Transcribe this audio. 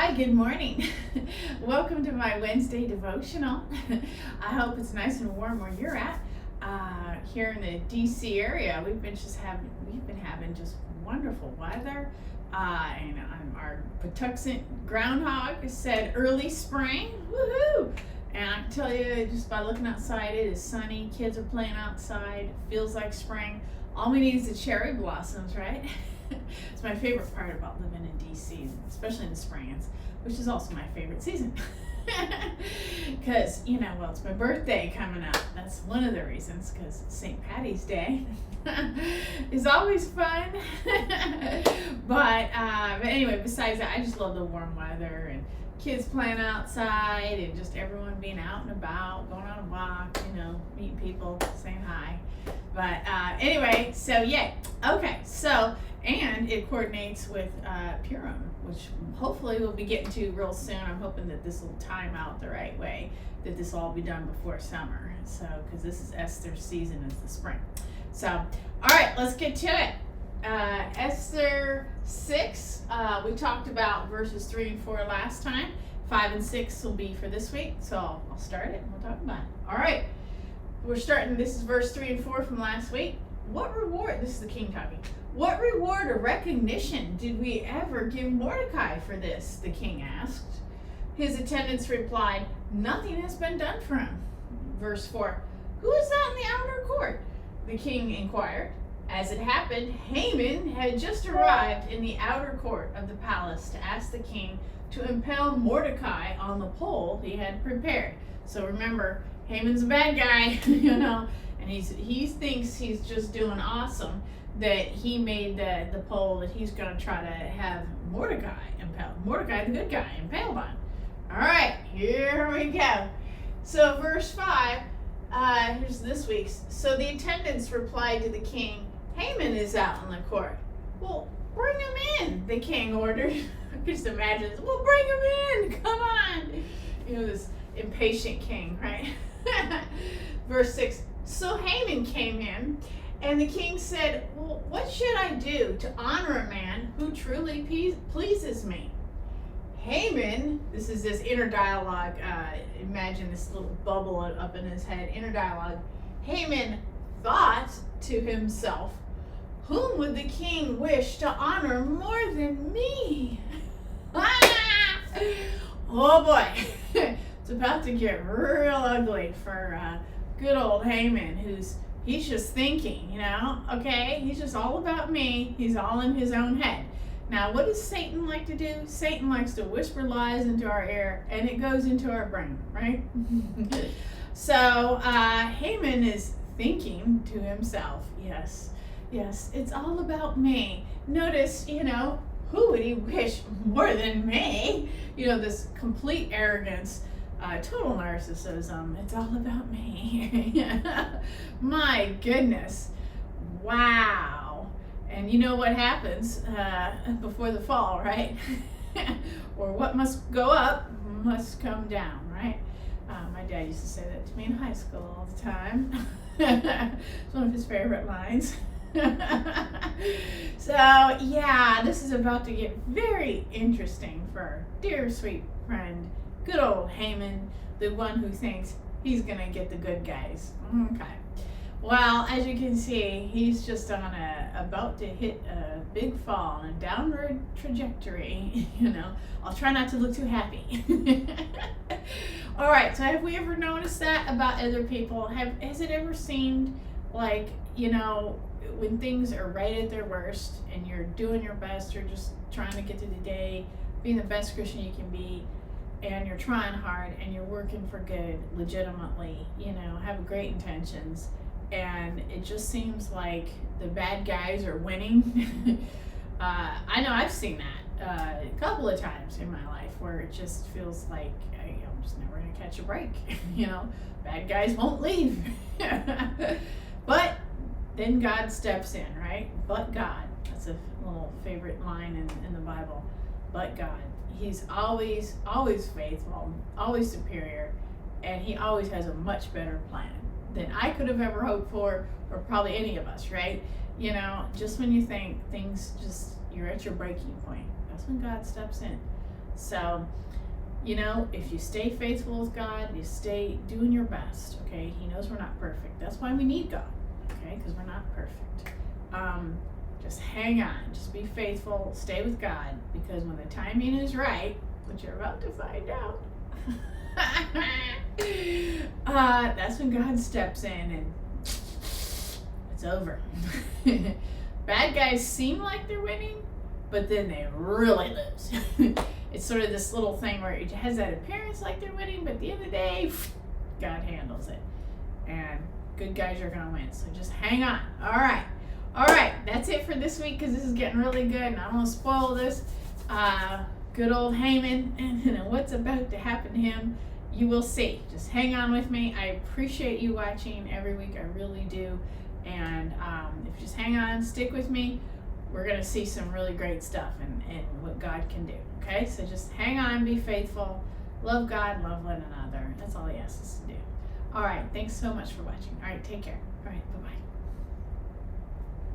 Hi, good morning. Welcome to my Wednesday devotional. I hope it's nice and warm where you're at. Here in the DC area, we've been having just wonderful weather. And our Patuxent groundhog said early spring. Woohoo! And I can tell you, just by looking outside, it is sunny. Kids are playing outside. It feels like spring. All we need is the cherry blossoms, right? It's my favorite part about living in DC, especially in the spring, which is also my favorite season. Because, it's my birthday coming up. That's one of the reasons, because St. Patty's Day is always fun. But anyway, besides that, I just love the warm weather and kids playing outside and just everyone being out and about, going on a walk, meeting people, saying hi. But anyway, so yay. Okay, so, and it coordinates with Purim, which hopefully we'll be getting to real soon. I'm hoping that this will time out the right way, that this will all be done before summer. So, because this is Esther's season, is the spring. So, all right, let's get to it. Esther 6, we talked about verses 3 and 4 last time. 5 and 6 will be for this week. So I'll start it and we'll talk about it. All right. We're starting, this is verse 3 and 4 from last week. What reward, this is the king talking, what reward or recognition did we ever give Mordecai for this? The king asked. His attendants replied, nothing has been done for him. Verse 4, who is that in the outer court? The king inquired. As it happened, Haman had just arrived in the outer court of the palace to ask the king to impale Mordecai on the pole he had prepared. So remember, Haman's a bad guy, and he thinks he's just doing awesome that he made the pole that he's going to try to have Mordecai impaled. Mordecai, the good guy, impaled on. All right, here we go. So verse 5, here's this week's. So the attendants replied to the king, Haman is out in the court. Well, bring him in, the king ordered. I can just imagine, well, bring him in, come on. This impatient king, right? Verse 6, so Haman came in, and the king said, well, what should I do to honor a man who truly pleases me? Haman, this is this inner dialogue, imagine this little bubble up in his head, inner dialogue. Haman thought to himself, whom would the king wish to honor more than me? Oh boy, it's about to get real ugly for good old Haman, he's just thinking, okay, he's just all about me, he's all in his own head. Now, what does Satan like to do? Satan likes to whisper lies into our ear, and it goes into our brain, right? So, Haman is thinking to himself, yes, it's all about me. Notice, who would he wish more than me? This complete arrogance, total narcissism. It's all about me. My goodness. Wow. And you know what happens before the fall, right? Or what must go up must come down, right? My dad used to say that to me in high school all the time. It's one of his favorite lines. So, yeah, this is about to get very interesting for our dear sweet friend, good old Haman, the one who thinks he's going to get the good guys. Okay. Well, as you can see, he's just on about to hit a big fall and a downward trajectory. I'll try not to look too happy. All right, so have we ever noticed that about other people? Has it ever seemed like, when things are right at their worst and you're doing your best, you're just trying to get through the day, being the best Christian you can be, and you're trying hard and you're working for good, legitimately, have great intentions, and it just seems like the bad guys are winning. I know I've seen that a couple of times in my life where it just feels like I'm just never going to catch a break. Bad guys won't leave. But then God steps in, right? But God. That's a little favorite line in the Bible. But God. He's always faithful, always superior, and he always has a much better plan than I could have ever hoped for, or probably any of us, right? Just when you think things you're at your breaking point, that's when God steps in. So, you know, if you stay faithful with God, you stay doing your best, okay? He knows we're not perfect. That's why we need God, okay? Because we're not perfect. Just hang on. Just be faithful. Stay with God. Because when the timing is right, which you're about to find out, that's when God steps in and it's over. Bad guys seem like they're winning, but then they really lose. It's sort of this little thing where it has that appearance like they're winning, but at the end of the day, God handles it. And good guys are going to win. So just hang on. All right. That's it for this week because this is getting really good and I'm going to spoil this. Good old Haman and what's about to happen to him, you will see. Just hang on with me. I appreciate you watching every week. I really do. And if you just hang on, stick with me, we're going to see some really great stuff and what God can do. Okay? So just hang on, be faithful, love God, love one another. That's all he asks us to do. All right. Thanks so much for watching. All right. Take care. All right. Bye-bye.